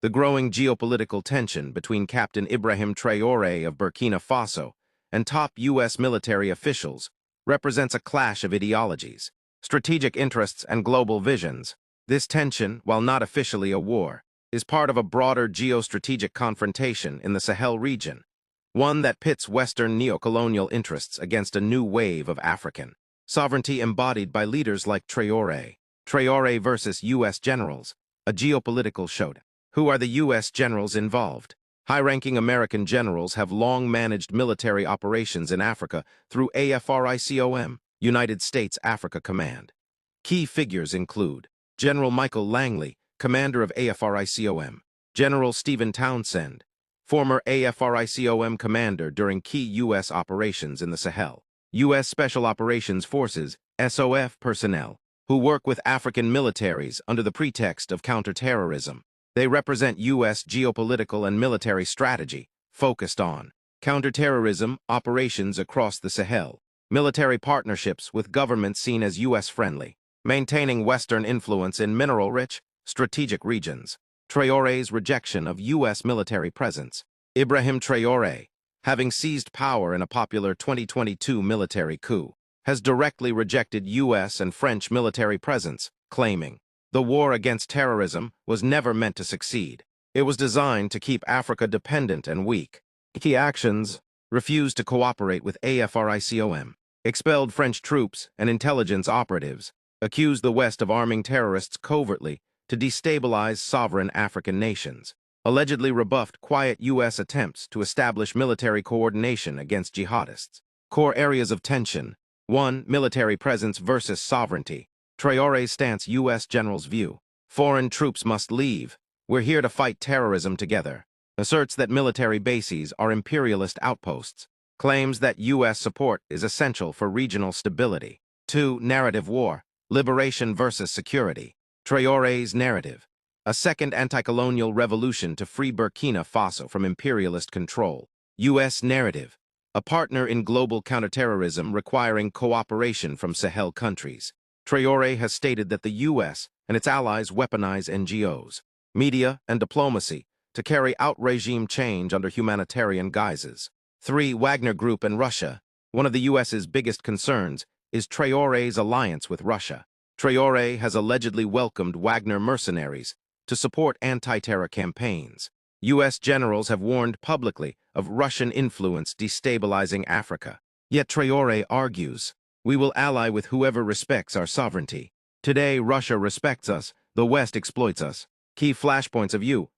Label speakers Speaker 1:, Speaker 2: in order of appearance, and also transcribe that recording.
Speaker 1: The growing geopolitical tension between Captain Ibrahim Traore of Burkina Faso and top U.S. military officials represents a clash of ideologies, strategic interests, and global visions. This tension, while not officially a war, is part of a broader geostrategic confrontation in the Sahel region, one that pits Western neocolonial interests against a new wave of African sovereignty embodied by leaders like Traore. Traore versus U.S. generals, a geopolitical showdown. Who are the U.S. generals involved? High-ranking American generals have long managed military operations in Africa through AFRICOM, United States Africa Command. Key figures include General Michael Langley, commander of AFRICOM, General Stephen Townsend, former AFRICOM commander during key U.S. operations in the Sahel, U.S. Special Operations Forces, SOF personnel, who work with African militaries under the pretext of counterterrorism. They represent U.S. geopolitical and military strategy focused on counterterrorism operations across the Sahel, military partnerships with governments seen as U.S.-friendly, maintaining Western influence in mineral-rich, strategic regions. Traore's rejection of U.S. military presence. Ibrahim Traore, having seized power in a popular 2022 military coup, has directly rejected U.S. and French military presence, claiming, "The war against terrorism was never meant to succeed. It was designed to keep Africa dependent and weak." Key actions: refused to cooperate with AFRICOM, expelled French troops and intelligence operatives, accused the West of arming terrorists covertly to destabilize sovereign African nations, allegedly rebuffed quiet U.S. attempts to establish military coordination against jihadists. Core areas of tension: 1. Military presence versus sovereignty. Traore's stance. U.S. generals' view: foreign troops must leave. We're here to fight terrorism together. Asserts that military bases are imperialist outposts. Claims that U.S. support is essential for regional stability. 2. Narrative war. Liberation versus security. Traore's narrative: a second anti-colonial revolution to free Burkina Faso from imperialist control. U.S. narrative: a partner in global counterterrorism requiring cooperation from Sahel countries. Traore has stated that the U.S. and its allies weaponize NGOs, media, and diplomacy to carry out regime change under humanitarian guises. 3. Wagner Group and Russia. One of the U.S.'s biggest concerns is Traore's alliance with Russia. Traore has allegedly welcomed Wagner mercenaries to support anti-terror campaigns. U.S. generals have warned publicly of Russian influence destabilizing Africa. Yet Traore argues, "We will ally with whoever respects our sovereignty. Today, Russia respects us, the West exploits us." Key flashpoints of view: